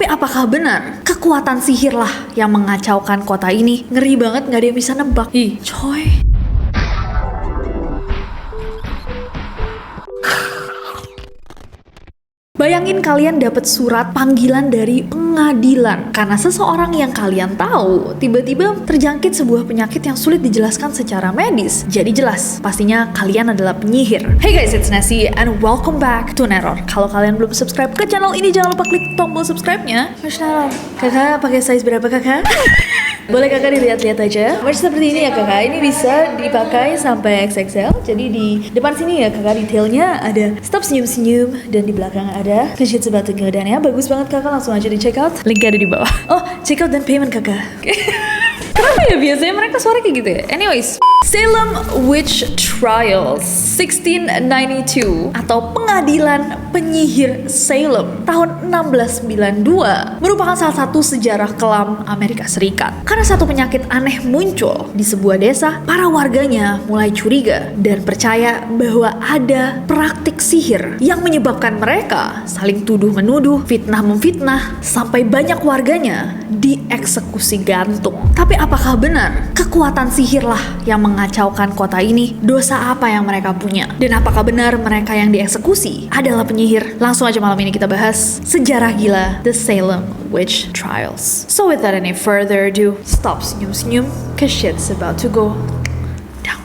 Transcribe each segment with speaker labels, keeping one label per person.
Speaker 1: Tapi apakah benar kekuatan sihirlah yang mengacaukan kota ini? Ngeri banget, nggak ada yang bisa nebak. Ih, coy. Bayangin kalian dapat surat panggilan dari pengadilan karena seseorang yang kalian tahu tiba-tiba terjangkit sebuah penyakit yang sulit dijelaskan secara medis. Jadi jelas, pastinya kalian adalah penyihir. Hey guys, it's Nessie and welcome back to Neror. Kalau kalian belum subscribe ke channel ini, jangan lupa klik tombol subscribe-nya. Mas Neror, kakak pakai size berapa kakak? Boleh kakak dilihat-lihat aja. Merch seperti ini ya kakak, ini bisa dipakai sampai XXL. Jadi di depan sini ya kakak, detailnya ada stop senyum-senyum, dan di belakang ada kesit sebatu godannya. Bagus banget kakak, langsung aja di check out. Linknya ada di bawah. Oh, check out dan payment kakak. Kenapa ya biasanya mereka suara kayak gitu ya? Anyways, Salem Witch Trials 1692 atau Pengadilan Penyihir Salem tahun 1692 merupakan salah satu sejarah kelam Amerika Serikat. Karena satu penyakit aneh muncul di sebuah desa, para warganya mulai curiga dan percaya bahwa ada praktik sihir yang menyebabkan mereka saling tuduh-menuduh, fitnah-memfitnah, sampai banyak warganya dieksekusi gantung. Tapi apakah benar kekuatan sihirlah yang mengacaukan kota ini? Dosa apa yang mereka punya? Dan apakah benar mereka yang dieksekusi adalah penyihir? Langsung aja malam ini kita bahas sejarah gila The Salem Witch Trials. So without any further ado, stop senyum-senyum, cause shit's about to go down.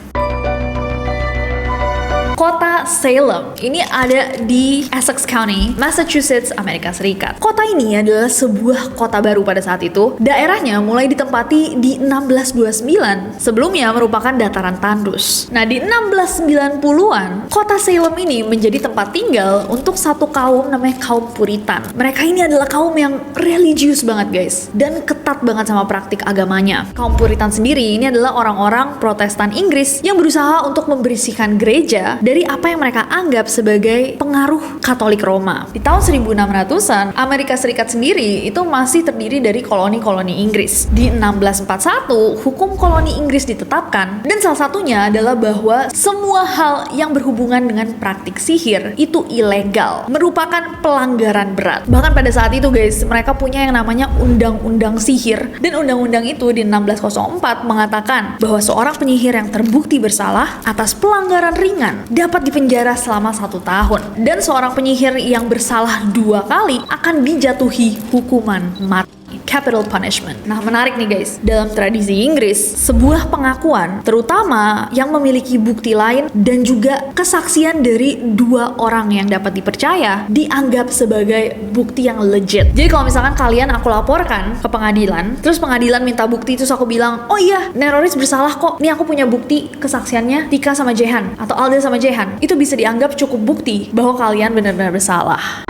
Speaker 1: Kota Salem ini ada di Essex County, Massachusetts, Amerika Serikat. Kota ini adalah sebuah kota baru pada saat itu. Daerahnya mulai ditempati di 1629, sebelumnya merupakan dataran tandus. Nah, di 1690-an, kota Salem ini menjadi tempat tinggal untuk satu kaum namanya kaum Puritan. Mereka ini adalah kaum yang religius banget guys, dan ketat banget sama praktik agamanya. Kaum Puritan sendiri ini adalah orang-orang Protestan Inggris yang berusaha untuk membersihkan gereja dari apa yang mereka anggap sebagai pengaruh Katolik Roma. Di tahun 1600-an, Amerika Serikat sendiri itu masih terdiri dari koloni-koloni Inggris. Di 1641, hukum koloni Inggris ditetapkan, dan salah satunya adalah bahwa semua hal yang berhubungan dengan praktik sihir itu ilegal, merupakan pelanggaran berat. Bahkan pada saat itu guys, mereka punya yang namanya Undang-Undang Sihir, dan undang-undang itu di 1604 mengatakan bahwa seorang penyihir yang terbukti bersalah atas pelanggaran ringan dapat dipenjara selama 1 tahun, dan seorang penyihir yang bersalah 2 kali akan dijatuhi hukuman mati, capital punishment. Nah, menarik nih guys, dalam tradisi Inggris, sebuah pengakuan, terutama yang memiliki bukti lain dan juga kesaksian dari 2 orang yang dapat dipercaya, dianggap sebagai bukti yang legit. Jadi kalau misalkan kalian aku laporkan ke pengadilan, terus pengadilan minta bukti, terus aku bilang, oh iya, Neroris bersalah kok, nih aku punya bukti kesaksiannya Tika sama Jehan, atau Alda sama Jehan, itu bisa dianggap cukup bukti bahwa kalian benar-benar bersalah.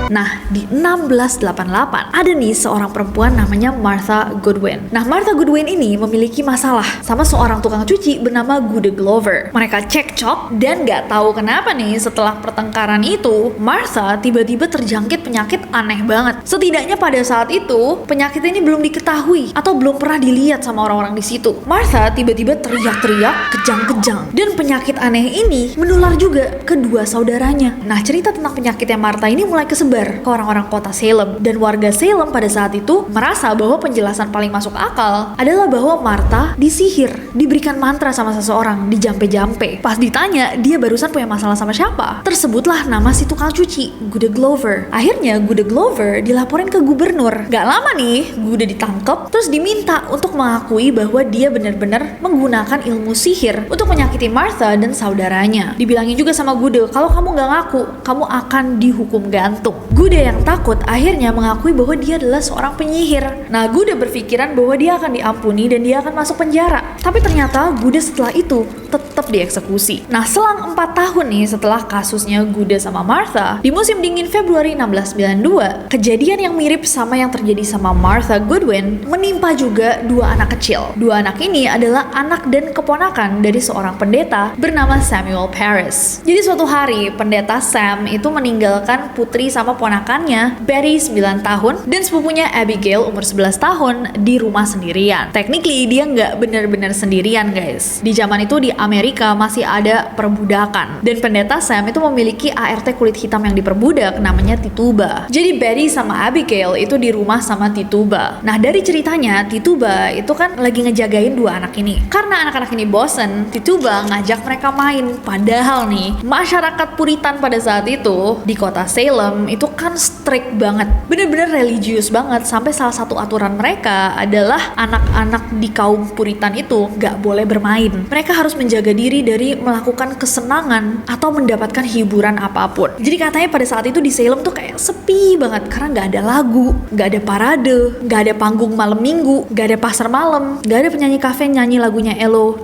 Speaker 1: Nah, di 1688 ada nih seorang perempuan namanya Martha Goodwin. Nah, Martha Goodwin ini memiliki masalah sama seorang tukang cuci bernama Gude Glover. Mereka cekcok dan gak tahu kenapa nih setelah pertengkaran itu, Martha tiba-tiba terjangkit penyakit aneh banget. Setidaknya pada saat itu, penyakit ini belum diketahui atau belum pernah dilihat sama orang-orang di situ. Martha tiba-tiba teriak-teriak, kejang-kejang, dan penyakit aneh ini menular juga ke 2 saudaranya. Nah, cerita tentang penyakitnya Martha ini mulai kesebar ke orang-orang kota Salem, dan warga Salem pada saat itu merasa bahwa penjelasan paling masuk akal adalah bahwa Martha disihir, diberikan mantra sama seseorang, dijampe-jampe. Pas ditanya dia barusan punya masalah sama siapa, tersebutlah nama si tukang cuci, Gude Glover. Akhirnya Gude Glover dilaporin ke gubernur. Gak lama nih Gude ditangkap, terus diminta untuk mengakui bahwa dia benar-benar menggunakan ilmu sihir untuk menyakiti Martha dan saudaranya. Dibilangin juga sama Gude, kalau kamu gak ngaku, kamu akan dihukum gantung. Gude yang takut akhirnya mengakui bahwa dia adalah seorang penyihir. Nah, Gude berpikiran bahwa dia akan diampuni dan dia akan masuk penjara. Tapi ternyata Gude setelah itu tetap dieksekusi. Nah, selang 4 tahun nih setelah kasusnya Gude sama Martha, di musim dingin Februari 1692, kejadian yang mirip sama yang terjadi sama Martha Goodwin menimpa juga 2 anak kecil. 2 anak ini adalah anak dan keponakan dari seorang pendeta bernama Samuel Parris. Jadi suatu hari pendeta Sam itu meninggalkan putri sama keponakannya, Barry 9 tahun, dan sepupunya Abigail umur 11 tahun di rumah sendirian. Technically dia nggak benar-benar sendirian guys. Di zaman itu di Amerika masih ada perbudakan, dan pendeta Sam itu memiliki ART kulit hitam yang diperbudak namanya Tituba. Jadi Barry sama Abigail itu di rumah sama Tituba. Nah dari ceritanya, Tituba itu kan lagi ngejagain dua anak ini. Karena anak-anak ini bosen, Tituba ngajak mereka main. Padahal nih, masyarakat Puritan pada saat itu di kota Salem itu kan strict banget, bener-bener religius banget. Sampai salah satu aturan mereka adalah anak-anak di kaum Puritan itu gak boleh bermain. Mereka harus menjaga diri dari melakukan kesenangan atau mendapatkan hiburan apapun. Jadi katanya pada saat itu di Salem tuh kayak sepi banget karena gak ada lagu, gak ada parade, gak ada panggung malam minggu, gak ada pasar malam, gak ada penyanyi kafe nyanyi lagunya Elo,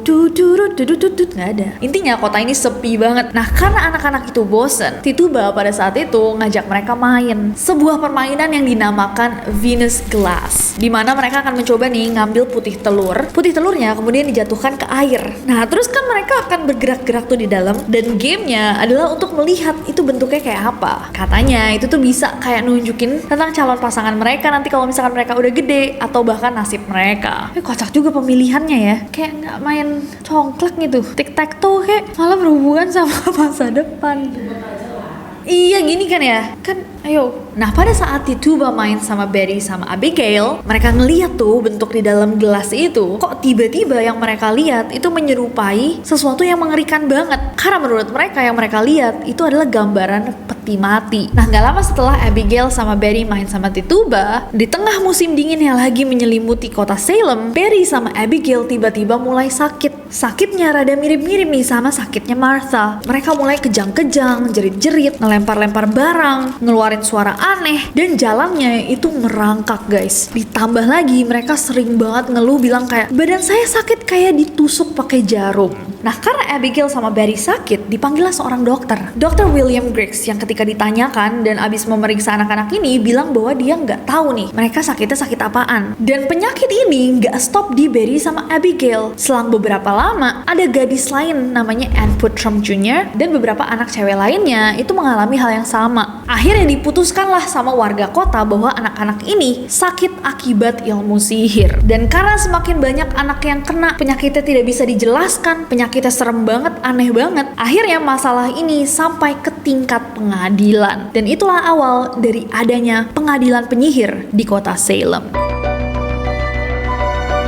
Speaker 1: gak ada. Intinya kota ini sepi banget. Nah karena anak-anak itu bosen, Tituba pada saat itu ngajak mereka main sebuah permainan yang dinamakan Venus Glass, dimana mereka akan mencoba nih ngambil putih telurnya kemudian dijatuhkan ke air. Nah terus kan mereka akan bergerak-gerak tuh di dalam, dan gamenya adalah untuk melihat itu bentuknya kayak apa. Katanya itu tuh bisa kayak nunjukin tentang calon pasangan mereka nanti kalau misalkan mereka udah gede, atau bahkan nasib mereka. Kocak juga pemilihannya ya, kayak nggak main congklak gitu, tic-tac-toe, kayak malah berhubungan sama masa depan. Iya gini kan ya, kan ayo. Nah pada saat Tituba main sama Barry sama Abigail, mereka ngeliat tuh bentuk di dalam gelas itu. Kok tiba-tiba yang mereka lihat itu menyerupai sesuatu yang mengerikan banget. Karena menurut mereka yang mereka lihat itu adalah gambaran peti mati. Nah gak lama setelah Abigail sama Barry main sama Tituba, di tengah musim dingin yang lagi menyelimuti kota Salem, Barry sama Abigail tiba-tiba mulai sakit. Sakitnya rada mirip-mirip nih sama sakitnya Martha. Mereka mulai kejang-kejang, jerit-jerit, ngelempar-lempar barang, ngeluarin suara aneh, dan jalannya itu merangkak guys. Ditambah lagi mereka sering banget ngeluh bilang kayak badan saya sakit kayak ditusuk pakai jarum. Nah karena Abigail sama Barry sakit, dipanggillah seorang dokter, Dr. William Griggs, yang ketika ditanyakan dan abis memeriksa anak-anak ini bilang bahwa dia nggak tahu nih mereka sakitnya sakit apaan. Dan penyakit ini nggak stop di Barry sama Abigail. Selang beberapa lama ada gadis lain namanya Ann Putram Jr. dan beberapa anak cewek lainnya itu mengalami hal yang sama. Akhirnya diputuskanlah sama warga kota bahwa anak-anak ini sakit akibat ilmu sihir. Dan karena semakin banyak anak yang kena, penyakitnya tidak bisa dijelaskan, penyakitnya serem banget, aneh banget, akhirnya masalah ini sampai ke tingkat pengadilan. Dan itulah awal dari adanya pengadilan penyihir di kota Salem.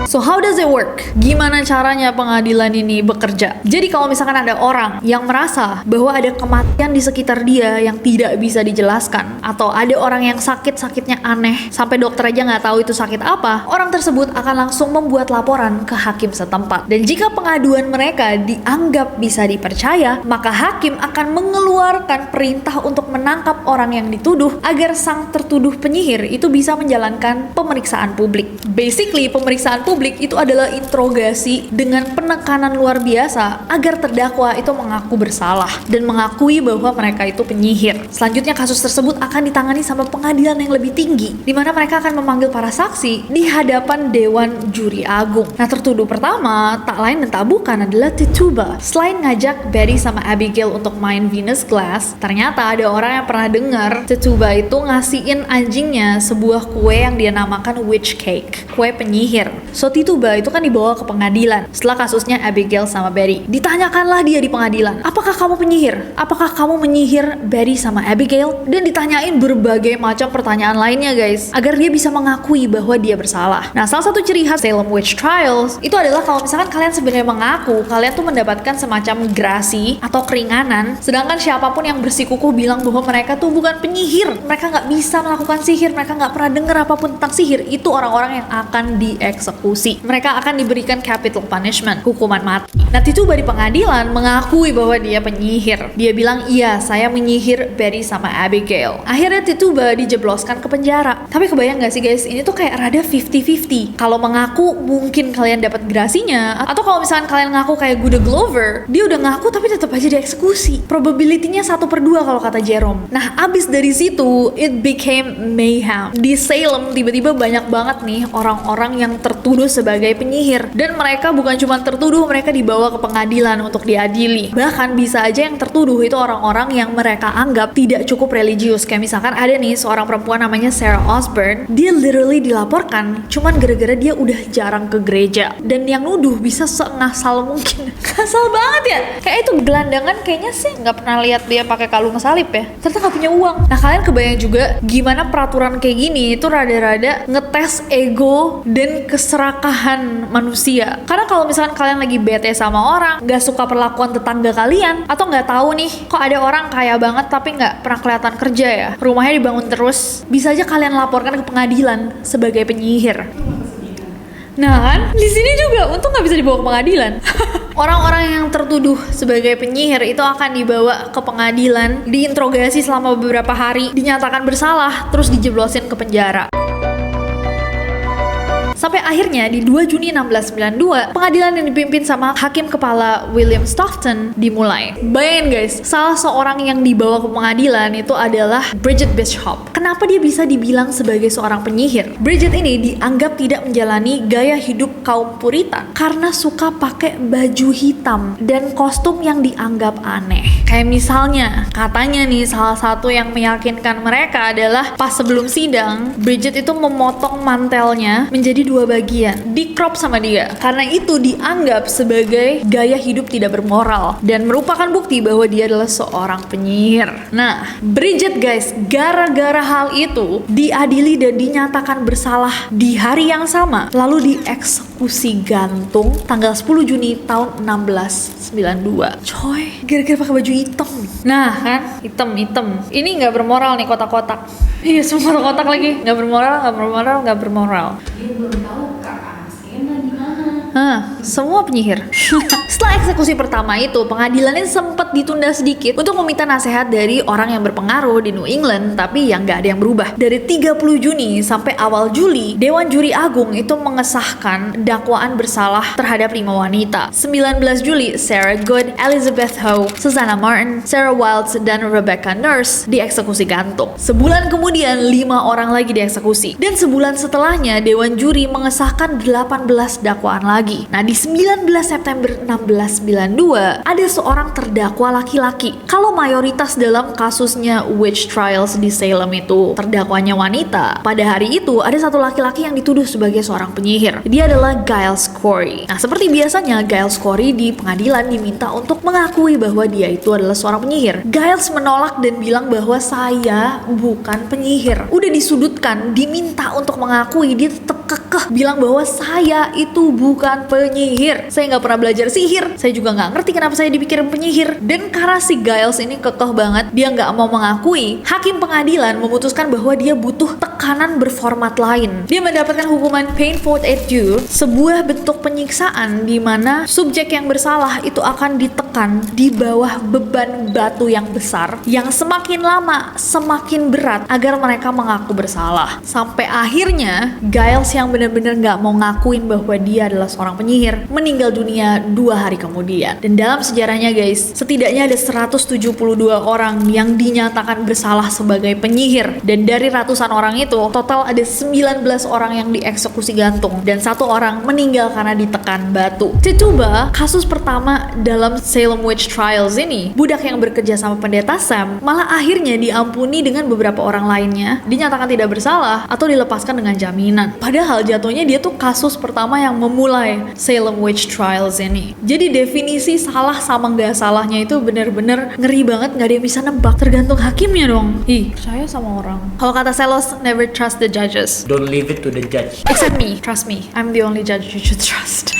Speaker 1: So how does it work? Gimana caranya pengadilan ini bekerja? Jadi kalau misalkan ada orang yang merasa bahwa ada kematian di sekitar dia yang tidak bisa dijelaskan, atau ada orang yang sakitnya aneh sampai dokter aja nggak tahu itu sakit apa, orang tersebut akan langsung membuat laporan ke hakim setempat. Dan jika pengaduan mereka dianggap bisa dipercaya, maka hakim akan mengeluarkan perintah untuk menangkap orang yang dituduh agar sang tertuduh penyihir itu bisa menjalankan pemeriksaan publik. Basically pemeriksaan publik itu adalah interogasi dengan penekanan luar biasa agar terdakwa itu mengaku bersalah dan mengakui bahwa mereka itu penyihir. Selanjutnya kasus tersebut akan ditangani sama pengadilan yang lebih tinggi, di mana mereka akan memanggil para saksi di hadapan Dewan Juri Agung. Nah tertuduh pertama tak lain dan tak bukan adalah Tituba. Selain ngajak Barry sama Abigail untuk main Venus Glass, ternyata ada orang yang pernah dengar Tituba itu ngasihin anjingnya sebuah kue yang dia namakan witch cake, kue penyihir. So Tituba itu kan dibawa ke pengadilan setelah kasusnya Abigail sama Barry. Ditanyakanlah dia di pengadilan, apakah kamu penyihir? Apakah kamu menyihir Barry sama Abigail? Dan ditanyain berbagai macam pertanyaan lainnya guys, agar dia bisa mengakui bahwa dia bersalah. Nah salah satu ciri khas Salem Witch Trials itu adalah kalau misalkan kalian sebenarnya mengaku kalian tuh mendapatkan semacam grasi atau keringanan, sedangkan siapapun yang bersikukuh bilang bahwa mereka tuh bukan penyihir, mereka nggak bisa melakukan sihir, mereka nggak pernah dengar apapun tentang sihir, itu orang-orang yang akan dieksekusi. Mereka akan diberikan capital punishment, hukuman mati. Nah Tituba di pengadilan mengakui bahwa dia penyihir. Dia bilang iya saya menyihir Barry sama Abigail. Akhirnya Tituba dijebloskan ke penjara. Tapi kebayang gak sih guys, ini tuh kayak rada 50-50. Kalau mengaku mungkin kalian dapat grasinya, atau kalau misalkan kalian ngaku kayak Guda Glover, dia udah ngaku tapi tetap aja dieksekusi. Probability-nya 1/2 kalau kata Jerome. Nah abis dari situ it became mayhem. Di Salem tiba-tiba banyak banget nih orang-orang yang tertuduh dituduh sebagai penyihir. Dan mereka bukan cuma tertuduh, mereka dibawa ke pengadilan untuk diadili. Bahkan bisa aja yang tertuduh itu orang-orang yang mereka anggap tidak cukup religius. Kayak misalkan ada nih seorang perempuan namanya Sarah Osbourne, dia literally dilaporkan cuman gara-gara dia udah jarang ke gereja. Dan yang nuduh bisa sengasal mungkin. Kasal banget ya. Kayak itu gelandangan kayaknya sih nggak pernah lihat dia pakai kalung salib ya. Ternyata nggak punya uang. Nah kalian kebayang juga gimana peraturan kayak gini itu rada-rada ngetes ego dan keserakahan manusia. Karena kalau misalkan kalian lagi bete sama orang, nggak suka perlakuan tetangga kalian, atau nggak tahu nih kok ada orang kaya banget tapi nggak pernah kelihatan kerja ya, rumahnya dibangun terus, bisa aja kalian laporkan ke pengadilan sebagai penyihir. Nah kan, di sini juga untung nggak bisa dibawa ke pengadilan. Orang-orang yang tertuduh sebagai penyihir itu akan dibawa ke pengadilan, diinterogasi selama beberapa hari, dinyatakan bersalah, terus dijeblosin ke penjara. Sampai akhirnya di 2 Juni 1692, pengadilan yang dipimpin sama Hakim Kepala William Stoughton dimulai. Bayangin guys, salah seorang yang dibawa ke pengadilan itu adalah Bridget Bishop. Kenapa dia bisa dibilang sebagai seorang penyihir? Bridget ini dianggap tidak menjalani gaya hidup kaum Puritan karena suka pakai baju hitam dan kostum yang dianggap aneh. Kayak misalnya, katanya nih salah satu yang meyakinkan mereka adalah pas sebelum sidang, Bridget itu memotong mantelnya menjadi 2 bagian, di crop sama dia. Karena itu dianggap sebagai gaya hidup tidak bermoral dan merupakan bukti bahwa dia adalah seorang penyihir. Nah, Bridget guys, gara-gara hal itu diadili dan dinyatakan bersalah di hari yang sama, lalu dieksekusi gantung tanggal 10 Juni tahun 1692. Coy, gara-gara pakai baju hitam. Nah kan, hitam. Ini nggak bermoral nih, kotak-kotak. Iya, semua kotak lagi. Nggak bermoral.
Speaker 2: Dia belum tahu Kak Askena di mana.
Speaker 1: Semua penyihir. Setelah eksekusi pertama itu, pengadilan ini sempat ditunda sedikit untuk meminta nasihat dari orang yang berpengaruh di New England, tapi yang nggak ada yang berubah. Dari 30 Juni sampai awal Juli, Dewan Juri Agung itu mengesahkan dakwaan bersalah terhadap 5 wanita. 19 Juli, Sarah Good, Elizabeth Howe, Susanna Martin, Sarah Wilds, dan Rebecca Nurse dieksekusi gantung. Sebulan kemudian, 5 orang lagi dieksekusi. Dan sebulan setelahnya, Dewan Juri mengesahkan 18 dakwaan lagi. Nah, di 19 September 1692, ada seorang terdakwa laki-laki. Kalau mayoritas dalam kasusnya witch trials di Salem itu terdakwanya wanita, pada hari itu ada satu laki-laki yang dituduh sebagai seorang penyihir. Dia adalah Giles Corey. Nah, seperti biasanya Giles Corey di pengadilan diminta untuk mengakui bahwa dia itu adalah seorang penyihir. Giles menolak dan bilang bahwa saya bukan penyihir. Udah disudutkan, diminta untuk mengakui, dia tetap kekeh bilang bahwa saya itu bukan penyihir. Saya nggak pernah belajar sihir. Saya juga nggak ngerti kenapa saya dipikirin penyihir. Dan karena si Giles ini kekeh banget, dia nggak mau mengakui, hakim pengadilan memutuskan bahwa dia butuh tekanan berformat lain. Dia mendapatkan hukuman painful et due, sebuah bentuk penyiksaan di mana subjek yang bersalah itu akan ditekan di bawah beban batu yang besar, yang semakin lama semakin berat agar mereka mengaku bersalah. Sampai akhirnya Giles yang benar-benar nggak mau ngakuin bahwa dia adalah seorang penyihir meninggal dunia 2 hari kemudian. Dan dalam sejarahnya guys, setidaknya ada 172 orang yang dinyatakan bersalah sebagai penyihir. Dan dari ratusan orang itu, total ada 19 orang yang dieksekusi gantung dan 1 orang meninggal karena ditekan batu. Coba kasus pertama dalam Salem Witch Trials ini, budak yang bekerja sama pendeta Sam malah akhirnya diampuni dengan beberapa orang lainnya, dinyatakan tidak bersalah atau dilepaskan dengan jaminan. Padahal jatuhnya dia tuh kasus pertama yang memulai Salem Witch Trials ini. Jadi definisi salah sama nggak salahnya itu bener-bener ngeri banget, nggak ada yang bisa nebak, tergantung hakimnya dong. Percaya sama orang. Kalau kata Selos, never trust the judges.
Speaker 3: Don't leave it to the judge.
Speaker 1: Except me, trust me. I'm the only judge you should trust.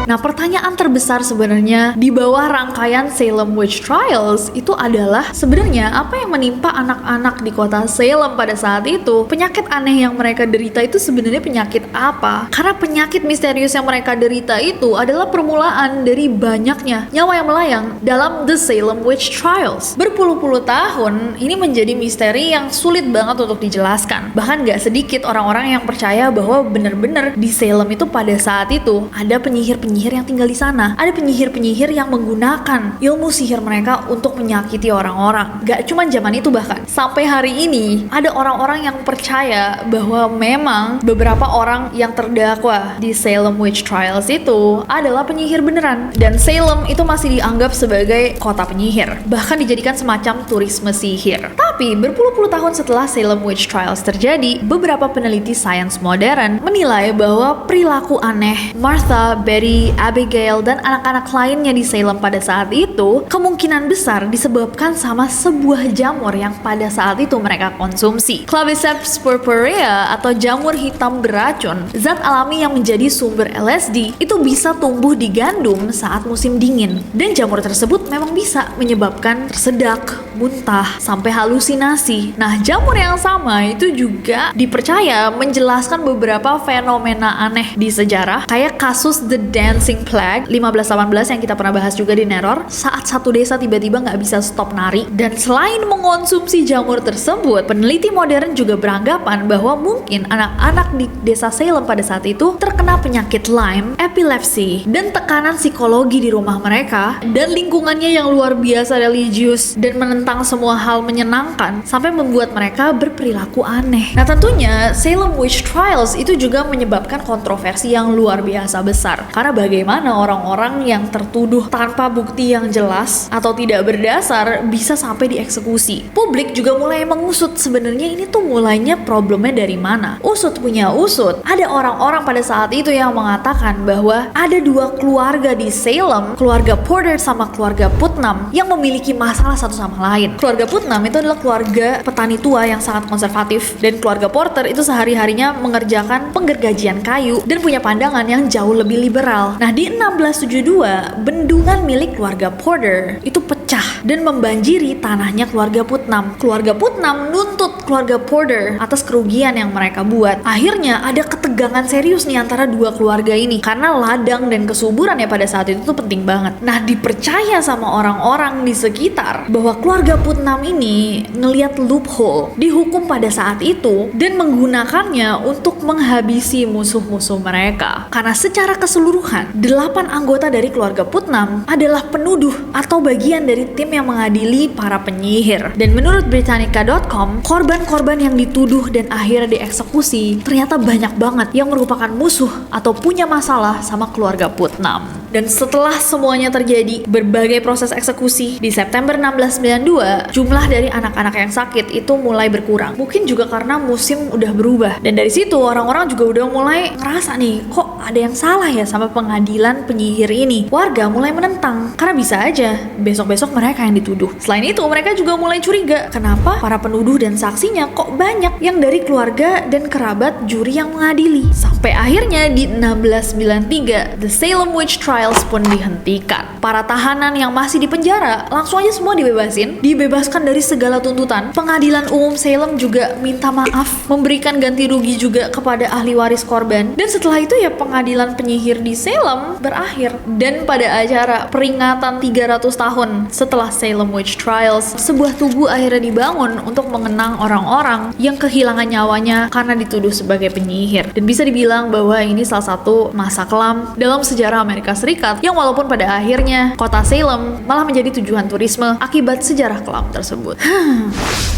Speaker 1: Nah, pertanyaan terbesar sebenarnya di bawah rangkaian Salem Witch Trials itu adalah sebenarnya apa yang menimpa anak-anak di kota Salem pada saat itu? Penyakit aneh yang mereka derita itu sebenarnya penyakit apa? Karena penyakit misterius yang mereka derita itu adalah permulaan dari banyaknya nyawa yang melayang dalam The Salem Witch Trials. Berpuluh-puluh tahun ini menjadi misteri yang sulit banget untuk dijelaskan. Bahkan gak sedikit orang-orang yang percaya bahwa bener-bener di Salem itu pada saat itu ada penyihir-penyihir yang tinggal di sana. Ada penyihir-penyihir yang menggunakan ilmu sihir mereka untuk menyakiti orang-orang. Gak cuma zaman itu, bahkan sampai hari ini ada orang-orang yang percaya bahwa memang beberapa orang yang terdakwa di Salem Witch Trials itu adalah penyihir beneran. Dan Salem itu masih dianggap sebagai kota penyihir, bahkan dijadikan semacam turisme sihir. Tapi berpuluh-puluh tahun setelah Salem Witch Trials terjadi, beberapa peneliti sains modern menilai bahwa perilaku aneh Martha, Betty, Abigail, dan anak-anak lainnya di Salem pada saat itu kemungkinan besar disebabkan sama sebuah jamur yang pada saat itu mereka konsumsi. Claviceps purpurea atau jamur hitam beracun, zat alami yang menjadi sumber LSD, itu bisa tumbuh di gandum saat musim dingin. Dan jamur tersebut memang bisa menyebabkan tersedak, muntah, sampai halusinasi. Nah, jamur yang sama itu juga dipercaya menjelaskan beberapa fenomena aneh di sejarah, kayak kasus The Dancing Plague 1518 yang kita pernah bahas juga di Neror, saat satu desa tiba-tiba nggak bisa stop nari. Dan selain mengonsumsi jamur tersebut, peneliti modern juga beranggapan bahwa mungkin anak-anak di desa Salem pada saat itu terkena penyakit Lyme, epilepsi, dan tekanan psikologi di rumah mereka, dan lingkungannya yang luar biasa religius dan menentang semua hal menyenangkan sampai membuat mereka berperilaku aneh. Nah, tentunya Salem Witch Trials itu juga menyebabkan kontroversi yang luar biasa besar, karena bagaimana orang-orang yang tertuduh tanpa bukti yang jelas atau tidak berdasar bisa sampai dieksekusi. Publik juga mulai mengusut sebenarnya ini tuh mulainya problemnya dari mana. Usut punya usut, ada orang-orang pada saat itu yang mengatakan bahwa ada dua keluarga di Salem, keluarga Porter sama keluarga Putnam, yang memiliki masalah satu sama lain. Keluarga Putnam itu adalah keluarga petani tua yang sangat konservatif, dan keluarga Porter itu sehari-harinya mengerjakan penggergajian kayu dan punya pandangan yang jauh lebih liberal. Nah, di 1672, bendungan milik keluarga Porter itu pecah dan membanjiri tanahnya keluarga Putnam. Keluarga Putnam nuntut keluarga Porter atas kerugian yang mereka buat. Akhirnya ada ketegangan serius nih antara dua keluarga ini, karena ladang dan kesuburan ya pada saat itu tuh penting banget. Nah, dipercaya sama orang-orang di sekitar bahwa keluarga Putnam ini ngelihat loophole, dihukum pada saat itu dan menggunakannya untuk menghabisi musuh-musuh mereka. Karena secara keseluruhan, 8 anggota dari keluarga Putnam adalah penuduh atau bagian dari tim yang mengadili para penyihir. Dan menurut Britannica.com, korban-korban yang dituduh dan akhirnya dieksekusi ternyata banyak banget yang merupakan musuh atau punya masalah sama keluarga Putnam. Dan setelah semuanya terjadi, berbagai proses eksekusi, di September 1692, jumlah dari anak-anak yang sakit itu mulai berkurang. Mungkin juga karena musim udah berubah. Dan dari situ orang-orang juga udah mulai ngerasa nih, kok ada yang salah ya sama pengadilan penyihir ini. Warga mulai menentang, karena bisa aja besok-besok mereka yang dituduh. Selain itu, mereka juga mulai curiga, kenapa para penuduh dan saksinya kok banyak yang dari keluarga dan kerabat juri yang mengadili. Sampai akhirnya di 1693, The Salem Witch Trials pun dihentikan. Para tahanan yang masih di penjara langsung aja semua dibebaskan dari segala tuntutan. Pengadilan umum Salem juga minta maaf, memberikan ganti rugi juga kepada ahli waris korban. Dan setelah itu ya pengadilan penyihir di Salem berakhir. Dan pada acara peringatan 300 tahun setelah Salem Witch Trials, sebuah tugu akhirnya dibangun untuk mengenang orang-orang yang kehilangan nyawanya karena dituduh sebagai penyihir. Dan bisa dibilang bahwa ini salah satu masa kelam dalam sejarah Amerika Serikat, yang walaupun pada akhirnya kota Salem malah menjadi tujuan turisme akibat sejarah kelam tersebut.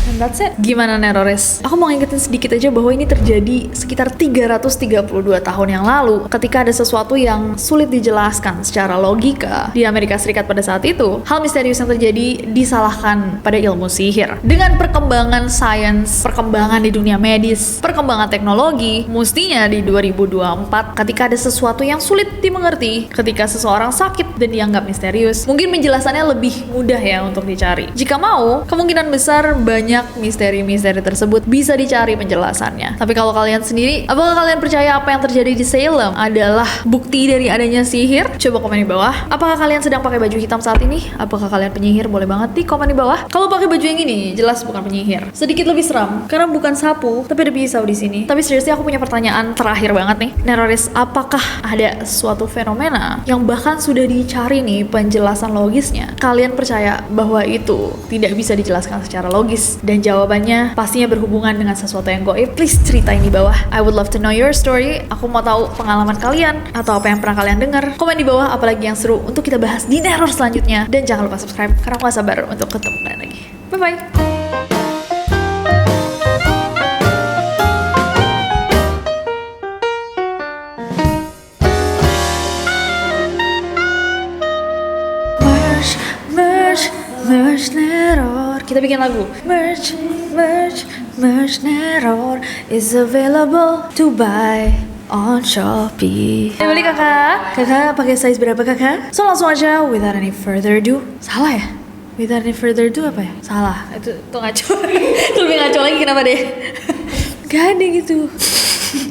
Speaker 1: And that's it. Gimana Nerores? Aku mau ngingetin sedikit aja bahwa ini terjadi sekitar 332 tahun yang lalu, ketika ada sesuatu yang sulit dijelaskan secara logika di Amerika Serikat pada saat itu. Hal misterius yang terjadi disalahkan pada ilmu sihir. Dengan perkembangan sains, perkembangan di dunia medis, perkembangan teknologi, mestinya di 2024 ketika ada sesuatu yang sulit dimengerti, ketika seseorang sakit dan dianggap misterius, mungkin penjelasannya lebih mudah ya untuk dicari. Jika mau, kemungkinan besar banyak misteri-misteri tersebut bisa dicari penjelasannya. Tapi kalau kalian sendiri, apakah kalian percaya apa yang terjadi di Salem adalah bukti dari adanya sihir? Coba komen di bawah. Apakah kalian sedang pakai baju hitam saat ini? Apakah kalian penyihir? Boleh banget di komen di bawah. Kalau pakai baju yang ini, jelas bukan penyihir. Sedikit lebih seram karena bukan sapu, tapi ada pisau di sini. Tapi seriously aku punya pertanyaan terakhir banget nih. Neroris, apakah ada suatu fenomena yang bahkan sudah dicari nih penjelasan logisnya, kalian percaya bahwa itu tidak bisa dijelaskan secara logis dan jawabannya pastinya berhubungan dengan sesuatu yang goib? Please ceritain di bawah. I would love to know your story. Aku mau tahu pengalaman kalian atau apa yang pernah kalian dengar. Komen di bawah apalagi yang seru untuk kita bahas di Neror selanjutnya, dan jangan lupa subscribe karena aku gak sabar untuk ketemu kalian lagi. Bye bye. Merch Neror. Kita bikin lagu. Merch Neror is available to buy on Shopee. Ayo beli kakak. Kakak pakai size berapa kakak? So langsung aja without any further ado. Salah ya? Without any further ado apa ya? Salah. Itu ngaco. Itu lebih ngaco lagi, kenapa deh? Gak ada gitu.